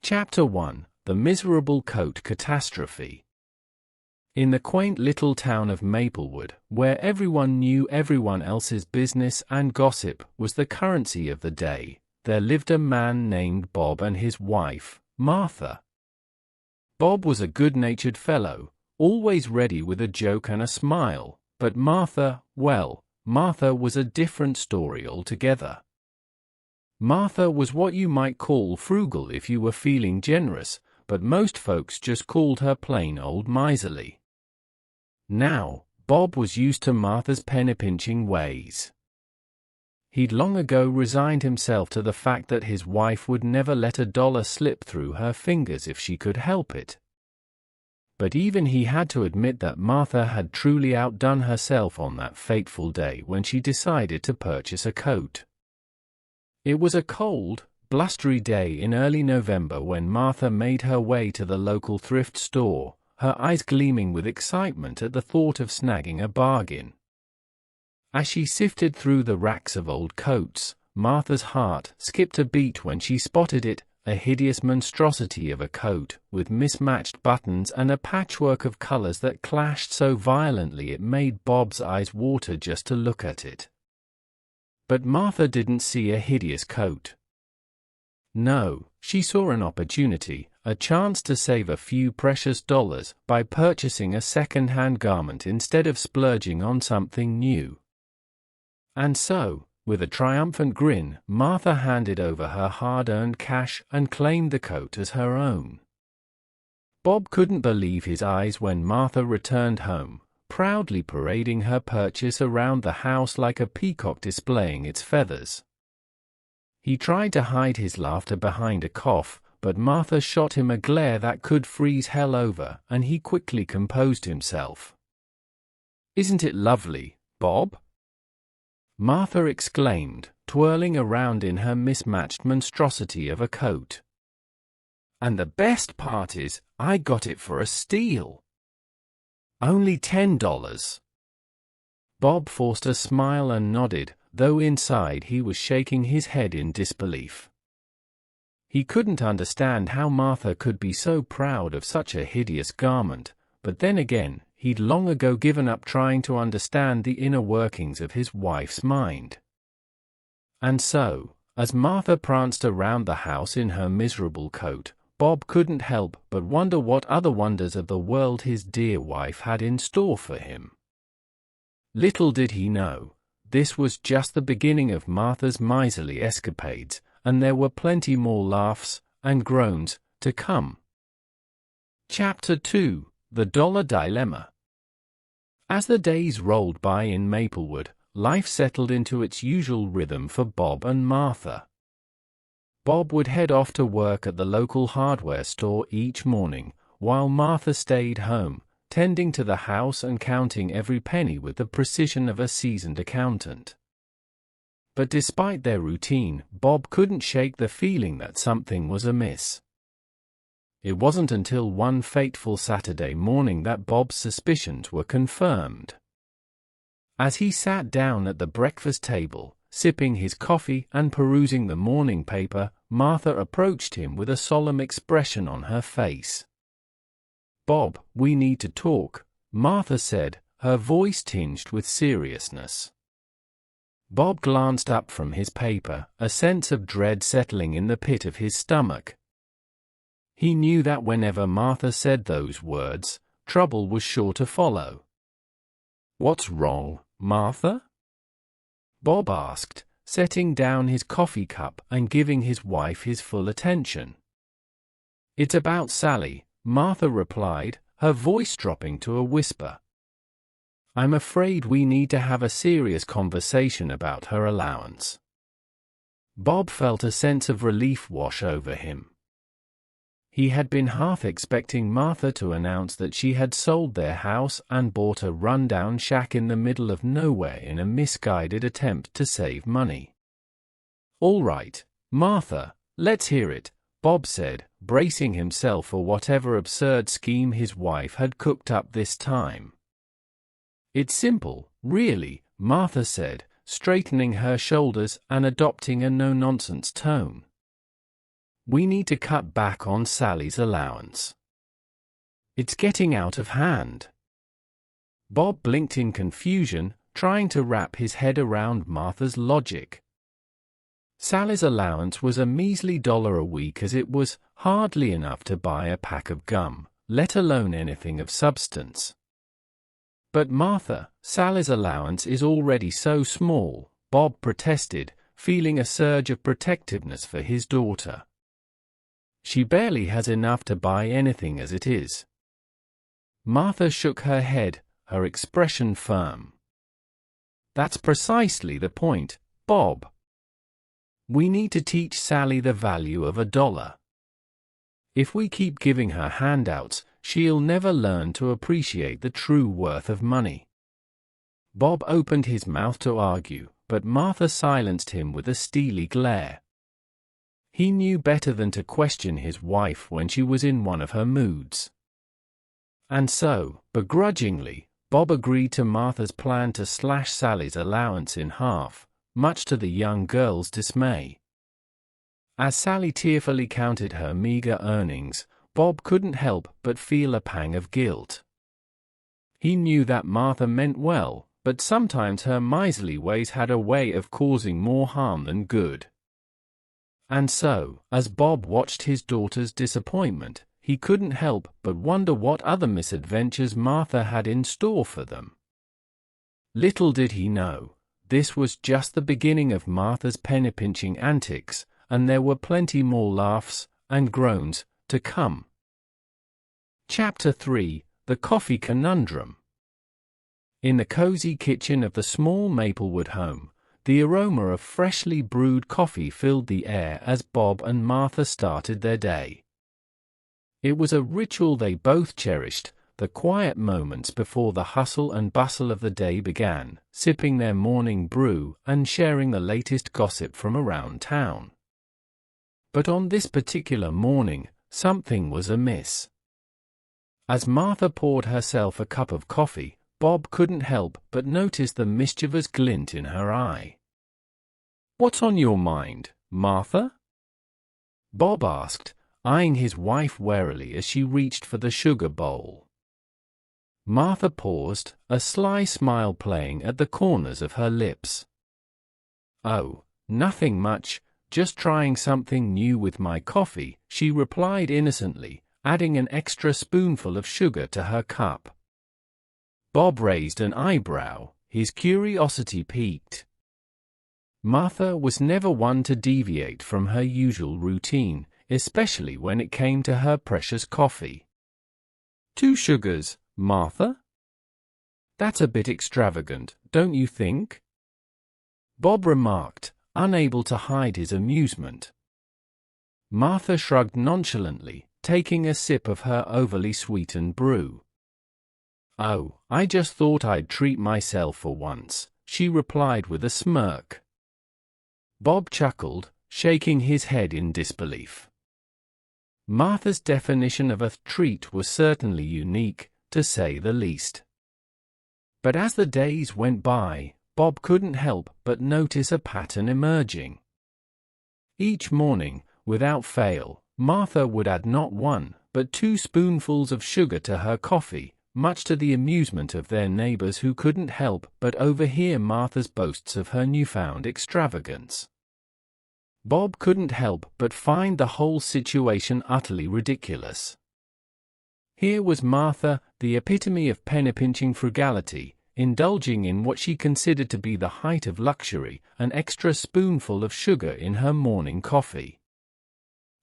Chapter 1: The Miserable Coat Catastrophe. In the quaint little town of Maplewood, where everyone knew everyone else's business and gossip was the currency of the day, there lived a man named Bob and his wife, Martha. Bob was a good-natured fellow, always ready with a joke and a smile, but Martha was a different story altogether. Martha was what you might call frugal if you were feeling generous, but most folks just called her plain old miserly. Now, Bob was used to Martha's penny-pinching ways. He'd long ago resigned himself to the fact that his wife would never let a dollar slip through her fingers if she could help it. But even he had to admit that Martha had truly outdone herself on that fateful day when she decided to purchase a coat. It was a cold, blustery day in early November when Martha made her way to the local thrift store, her eyes gleaming with excitement at the thought of snagging a bargain. As she sifted through the racks of old coats, Martha's heart skipped a beat when she spotted it, a hideous monstrosity of a coat, with mismatched buttons and a patchwork of colors that clashed so violently it made Bob's eyes water just to look at it. But Martha didn't see a hideous coat. No, she saw an opportunity, a chance to save a few precious dollars by purchasing a second-hand garment instead of splurging on something new. And so, with a triumphant grin, Martha handed over her hard-earned cash and claimed the coat as her own. Bob couldn't believe his eyes when Martha returned home, proudly parading her purchase around the house like a peacock displaying its feathers. He tried to hide his laughter behind a cough, but Martha shot him a glare that could freeze hell over, and he quickly composed himself. "Isn't it lovely, Bob?" Martha exclaimed, twirling around in her mismatched monstrosity of a coat. "And the best part is, I got it for a steal. Only $10. Bob forced a smile and nodded, though inside he was shaking his head in disbelief. He couldn't understand how Martha could be so proud of such a hideous garment, but then again, he'd long ago given up trying to understand the inner workings of his wife's mind. And so, as Martha pranced around the house in her miserable coat, Bob couldn't help but wonder what other wonders of the world his dear wife had in store for him. Little did he know, this was just the beginning of Martha's miserly escapades, and there were plenty more laughs and groans to come. Chapter 2: The Dollar Dilemma. As the days rolled by in Maplewood, life settled into its usual rhythm for Bob and Martha. Bob would head off to work at the local hardware store each morning, while Martha stayed home, tending to the house and counting every penny with the precision of a seasoned accountant. But despite their routine, Bob couldn't shake the feeling that something was amiss. It wasn't until one fateful Saturday morning that Bob's suspicions were confirmed. As he sat down at the breakfast table, sipping his coffee and perusing the morning paper, Martha approached him with a solemn expression on her face. "Bob, we need to talk," Martha said, her voice tinged with seriousness. Bob glanced up from his paper, a sense of dread settling in the pit of his stomach. He knew that whenever Martha said those words, trouble was sure to follow. "What's wrong, Martha?" Bob asked, setting down his coffee cup and giving his wife his full attention. "It's about Sally," Martha replied, her voice dropping to a whisper. "I'm afraid we need to have a serious conversation about her allowance." Bob felt a sense of relief wash over him. He had been half expecting Martha to announce that she had sold their house and bought a run-down shack in the middle of nowhere in a misguided attempt to save money. "All right, Martha, let's hear it," Bob said, bracing himself for whatever absurd scheme his wife had cooked up this time. "It's simple, really," Martha said, straightening her shoulders and adopting a no-nonsense tone. We need to cut back on Sally's allowance. It's getting out of hand." Bob blinked in confusion, trying to wrap his head around Martha's logic. Sally's allowance was a measly $1 a week, as it was hardly enough to buy a pack of gum, let alone anything of substance. "But Martha, Sally's allowance is already so small," Bob protested, feeling a surge of protectiveness for his daughter. "She barely has enough to buy anything as it is." Martha shook her head, her expression firm. "That's precisely the point, Bob. We need to teach Sally the value of $1. If we keep giving her handouts, she'll never learn to appreciate the true worth of money." Bob opened his mouth to argue, but Martha silenced him with a steely glare. He knew better than to question his wife when she was in one of her moods. And so, begrudgingly, Bob agreed to Martha's plan to slash Sally's allowance in half, much to the young girl's dismay. As Sally tearfully counted her meager earnings, Bob couldn't help but feel a pang of guilt. He knew that Martha meant well, but sometimes her miserly ways had a way of causing more harm than good. And so, as Bob watched his daughter's disappointment, he couldn't help but wonder what other misadventures Martha had in store for them. Little did he know, this was just the beginning of Martha's penny-pinching antics, and there were plenty more laughs and groans to come. Chapter 3: The Coffee Conundrum. In the cozy kitchen of the small Maplewood home, the aroma of freshly brewed coffee filled the air as Bob and Martha started their day. It was a ritual they both cherished, the quiet moments before the hustle and bustle of the day began, sipping their morning brew and sharing the latest gossip from around town. But on this particular morning, something was amiss. As Martha poured herself a cup of coffee, Bob couldn't help but notice the mischievous glint in her eye. "What's on your mind, Martha?" Bob asked, eyeing his wife warily as she reached for the sugar bowl. Martha paused, a sly smile playing at the corners of her lips. "Oh, nothing much, just trying something new with my coffee," she replied innocently, adding an extra spoonful of sugar to her cup. Bob raised an eyebrow, his curiosity piqued. Martha was never one to deviate from her usual routine, especially when it came to her precious coffee. "2 sugars, Martha? That's a bit extravagant, don't you think?" Bob remarked, unable to hide his amusement. Martha shrugged nonchalantly, taking a sip of her overly sweetened brew. "Oh, I just thought I'd treat myself for once," she replied with a smirk. Bob chuckled, shaking his head in disbelief. Martha's definition of a treat was certainly unique, to say the least. But as the days went by, Bob couldn't help but notice a pattern emerging. Each morning, without fail, Martha would add not 1, but 2 spoonfuls of sugar to her coffee, much to the amusement of their neighbors who couldn't help but overhear Martha's boasts of her newfound extravagance. Bob couldn't help but find the whole situation utterly ridiculous. Here was Martha, the epitome of penny-pinching frugality, indulging in what she considered to be the height of luxury, an extra spoonful of sugar in her morning coffee.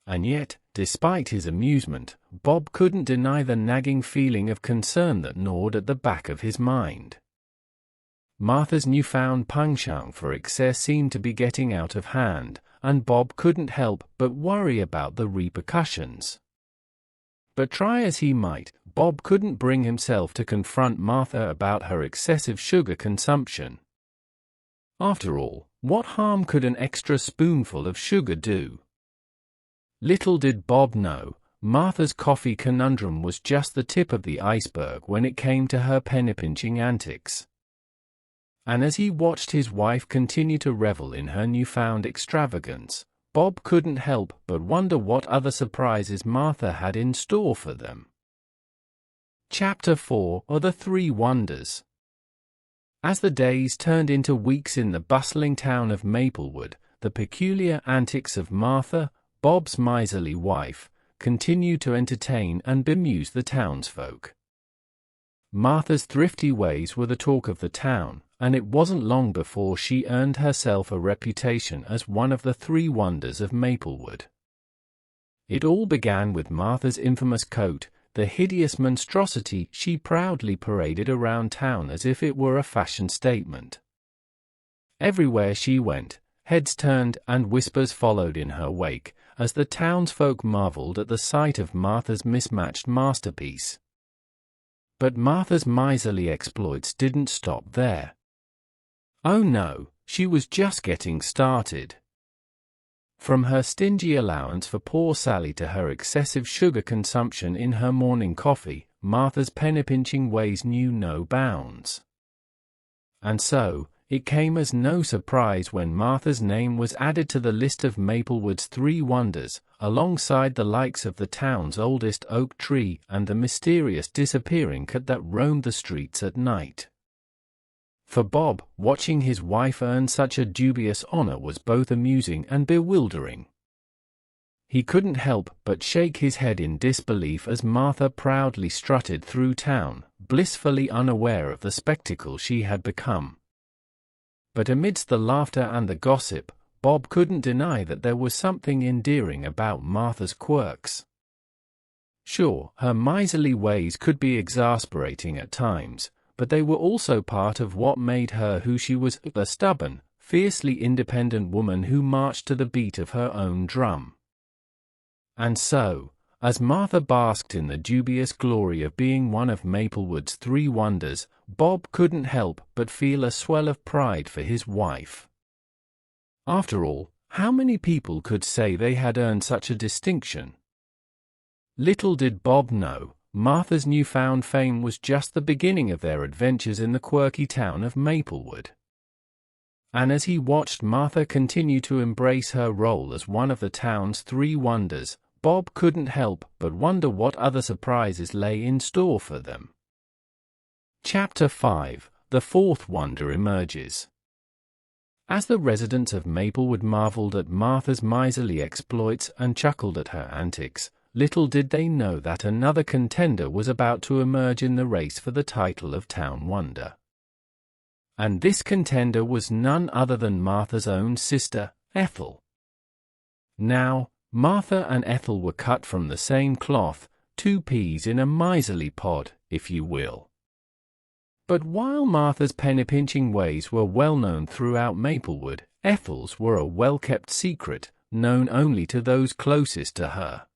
And yet, despite his amusement, Bob couldn't deny the nagging feeling of concern that gnawed at the back of his mind. Martha's newfound penchant for excess seemed to be getting out of hand, and Bob couldn't help but worry about the repercussions. But try as he might, Bob couldn't bring himself to confront Martha about her excessive sugar consumption. After all, what harm could an extra spoonful of sugar do? Little did Bob know, Martha's coffee conundrum was just the tip of the iceberg when it came to her penny-pinching antics. And as he watched his wife continue to revel in her newfound extravagance, Bob couldn't help but wonder what other surprises Martha had in store for them. Chapter 4 are the Three Wonders. As the days turned into weeks in the bustling town of Maplewood, the peculiar antics of Martha, Bob's miserly wife, continued to entertain and bemuse the townsfolk. Martha's thrifty ways were the talk of the town, and it wasn't long before she earned herself a reputation as one of the three wonders of Maplewood. It all began with Martha's infamous coat, the hideous monstrosity she proudly paraded around town as if it were a fashion statement. Everywhere she went, heads turned and whispers followed in her wake, as the townsfolk marveled at the sight of Martha's mismatched masterpiece. But Martha's miserly exploits didn't stop there. Oh no, she was just getting started. From her stingy allowance for poor Sally to her excessive sugar consumption in her morning coffee, Martha's penny-pinching ways knew no bounds. And so, it came as no surprise when Martha's name was added to the list of Maplewood's three wonders, alongside the likes of the town's oldest oak tree and the mysterious disappearing cat that roamed the streets at night. For Bob, watching his wife earn such a dubious honor was both amusing and bewildering. He couldn't help but shake his head in disbelief as Martha proudly strutted through town, blissfully unaware of the spectacle she had become. But amidst the laughter and the gossip, Bob couldn't deny that there was something endearing about Martha's quirks. Sure, her miserly ways could be exasperating at times, but they were also part of what made her who she was, a stubborn, fiercely independent woman who marched to the beat of her own drum. And so, as Martha basked in the dubious glory of being one of Maplewood's three wonders, Bob couldn't help but feel a swell of pride for his wife. After all, how many people could say they had earned such a distinction? Little did Bob know, Martha's newfound fame was just the beginning of their adventures in the quirky town of Maplewood. And as he watched Martha continue to embrace her role as one of the town's three wonders, Bob couldn't help but wonder what other surprises lay in store for them. Chapter 5 – The Fourth Wonder emerges. As the residents of Maplewood marveled at Martha's miserly exploits and chuckled at her antics, little did they know that another contender was about to emerge in the race for the title of Town Wonder. And this contender was none other than Martha's own sister, Ethel. Now, Martha and Ethel were cut from the same cloth, two peas in a miserly pod, if you will. But while Martha's penny-pinching ways were well known throughout Maplewood, Ethel's were a well-kept secret, known only to those closest to her.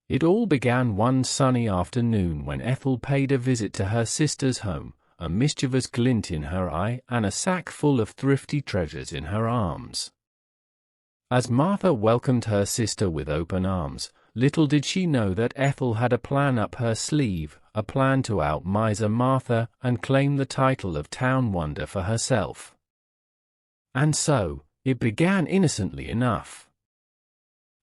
It all began one sunny afternoon when Ethel paid a visit to her sister's home, a mischievous glint in her eye and a sack full of thrifty treasures in her arms. As Martha welcomed her sister with open arms, little did she know that Ethel had a plan up her sleeve, a plan to out-miser Martha and claim the title of Town Wonder for herself. And so, it began innocently enough.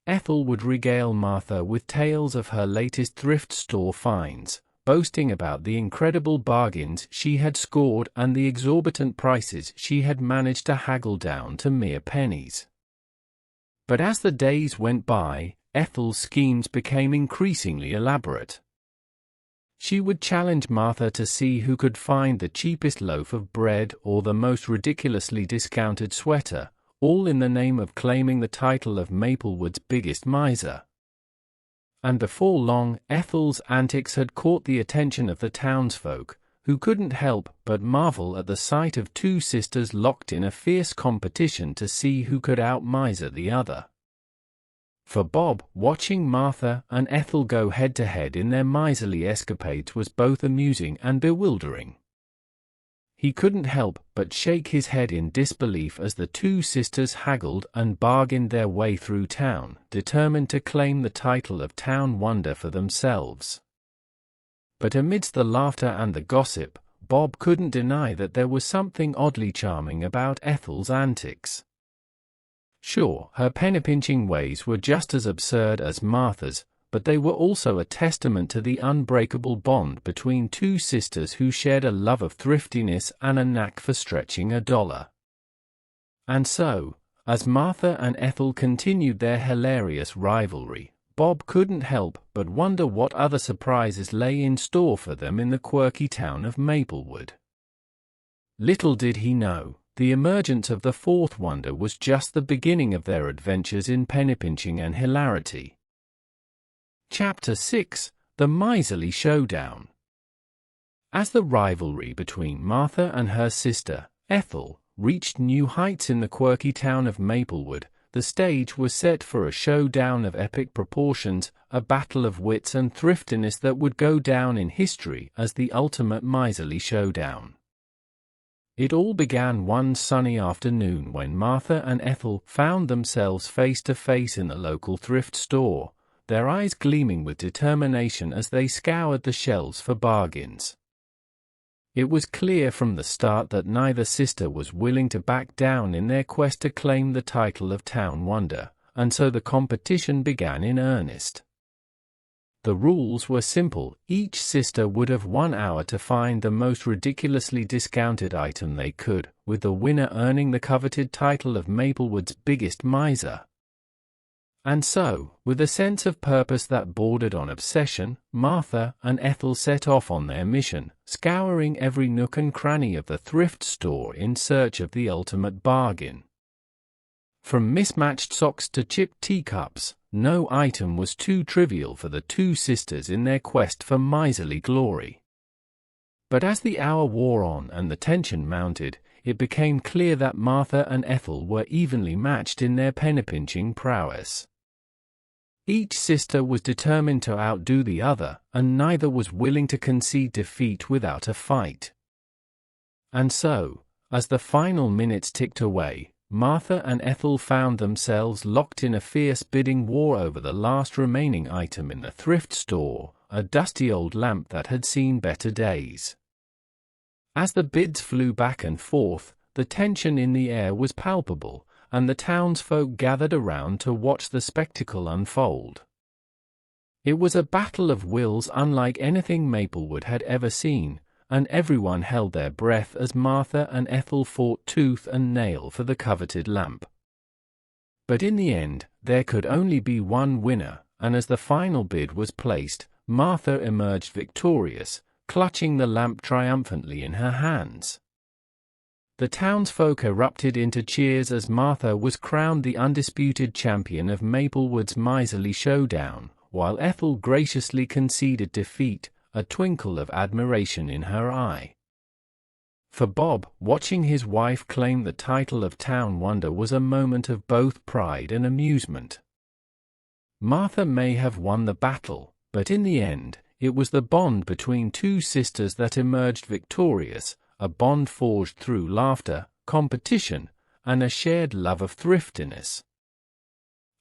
Ethel would regale Martha with tales of her latest thrift store finds, boasting about the incredible bargains she had scored and the exorbitant prices she had managed to haggle down to mere pennies. But as the days went by, Ethel's schemes became increasingly elaborate. She would challenge Martha to see who could find the cheapest loaf of bread or the most ridiculously discounted sweater, all in the name of claiming the title of Maplewood's biggest miser. And before long, Ethel's antics had caught the attention of the townsfolk, who couldn't help but marvel at the sight of two sisters locked in a fierce competition to see who could out-miser the other. For Bob, watching Martha and Ethel go head-to-head in their miserly escapades was both amusing and bewildering. He couldn't help but shake his head in disbelief as the two sisters haggled and bargained their way through town, determined to claim the title of Town Wonder for themselves. But amidst the laughter and the gossip, Bob couldn't deny that there was something oddly charming about Ethel's antics. Sure, her penny-pinching ways were just as absurd as Martha's, but they were also a testament to the unbreakable bond between two sisters who shared a love of thriftiness and a knack for stretching a dollar. And so, as Martha and Ethel continued their hilarious rivalry, Bob couldn't help but wonder what other surprises lay in store for them in the quirky town of Maplewood. Little did he know, the emergence of the fourth wonder was just the beginning of their adventures in penny-pinching and hilarity. Chapter 6: The Miserly Showdown. As the rivalry between Martha and her sister, Ethel, reached new heights in the quirky town of Maplewood, the stage was set for a showdown of epic proportions, a battle of wits and thriftiness that would go down in history as the ultimate miserly showdown. It all began one sunny afternoon when Martha and Ethel found themselves face to face in the local thrift store, their eyes gleaming with determination as they scoured the shelves for bargains. It was clear from the start that neither sister was willing to back down in their quest to claim the title of Town Wonder, and so the competition began in earnest. The rules were simple: each sister would have 1 hour to find the most ridiculously discounted item they could, with the winner earning the coveted title of Maplewood's biggest miser. And so, with a sense of purpose that bordered on obsession, Martha and Ethel set off on their mission, scouring every nook and cranny of the thrift store in search of the ultimate bargain. From mismatched socks to chipped teacups, no item was too trivial for the two sisters in their quest for miserly glory. But as the hour wore on and the tension mounted, it became clear that Martha and Ethel were evenly matched in their penny-pinching prowess. Each sister was determined to outdo the other, and neither was willing to concede defeat without a fight. And so, as the final minutes ticked away, Martha and Ethel found themselves locked in a fierce bidding war over the last remaining item in the thrift store, a dusty old lamp that had seen better days. As the bids flew back and forth, the tension in the air was palpable, and the townsfolk gathered around to watch the spectacle unfold. It was a battle of wills unlike anything Maplewood had ever seen, and everyone held their breath as Martha and Ethel fought tooth and nail for the coveted lamp. But in the end, there could only be one winner, and as the final bid was placed, Martha emerged victorious, clutching the lamp triumphantly in her hands. The townsfolk erupted into cheers as Martha was crowned the undisputed champion of Maplewood's miserly showdown, while Ethel graciously conceded defeat, a twinkle of admiration in her eye. For Bob, watching his wife claim the title of Town Wonder was a moment of both pride and amusement. Martha may have won the battle, but in the end, it was the bond between two sisters that emerged victorious, a bond forged through laughter, competition, and a shared love of thriftiness.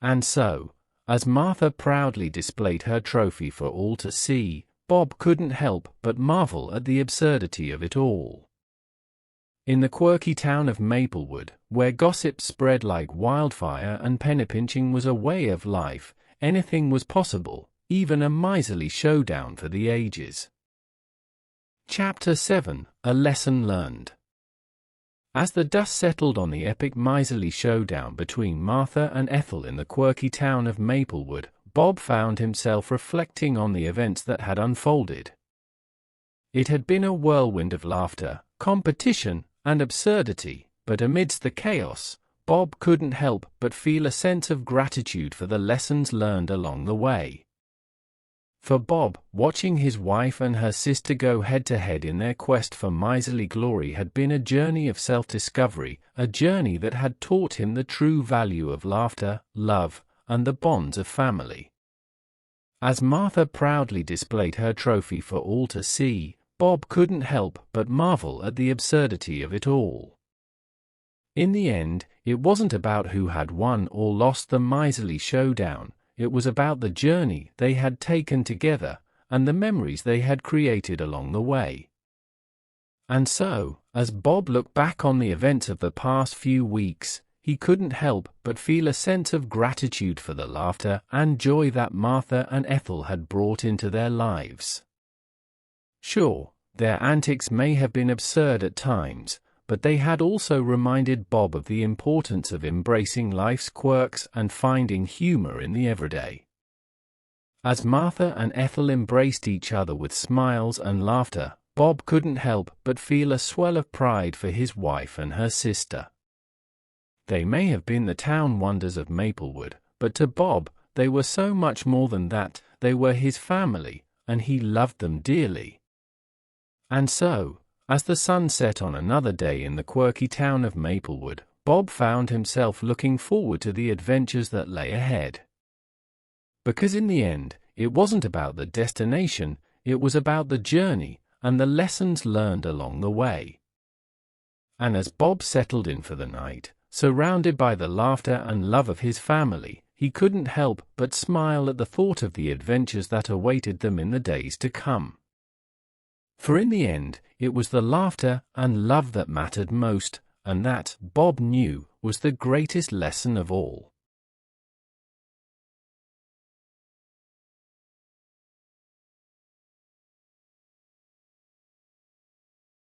And so, as Martha proudly displayed her trophy for all to see, Bob couldn't help but marvel at the absurdity of it all. In the quirky town of Maplewood, where gossip spread like wildfire and penny-pinching was a way of life, anything was possible, even a miserly showdown for the ages. Chapter 7: A Lesson Learned. As the dust settled on the epic miserly showdown between Martha and Ethel in the quirky town of Maplewood, Bob found himself reflecting on the events that had unfolded. It had been a whirlwind of laughter, competition, and absurdity, but amidst the chaos, Bob couldn't help but feel a sense of gratitude for the lessons learned along the way. For Bob, watching his wife and her sister go head-to-head in their quest for miserly glory had been a journey of self-discovery, a journey that had taught him the true value of laughter, love, and the bonds of family. As Martha proudly displayed her trophy for all to see, Bob couldn't help but marvel at the absurdity of it all. In the end, it wasn't about who had won or lost the miserly showdown. It was about the journey they had taken together, and the memories they had created along the way. And so, as Bob looked back on the events of the past few weeks, he couldn't help but feel a sense of gratitude for the laughter and joy that Martha and Ethel had brought into their lives. Sure, their antics may have been absurd at times, but they had also reminded Bob of the importance of embracing life's quirks and finding humor in the everyday. As Martha and Ethel embraced each other with smiles and laughter, Bob couldn't help but feel a swell of pride for his wife and her sister. They may have been the town wonders of Maplewood, but to Bob, they were so much more than that. They were his family, and he loved them dearly. And so, as the sun set on another day in the quirky town of Maplewood, Bob found himself looking forward to the adventures that lay ahead. Because in the end, it wasn't about the destination, it was about the journey and the lessons learned along the way. And as Bob settled in for the night, surrounded by the laughter and love of his family, he couldn't help but smile at the thought of the adventures that awaited them in the days to come. For in the end, it was the laughter and love that mattered most, and that, Bob knew, was the greatest lesson of all.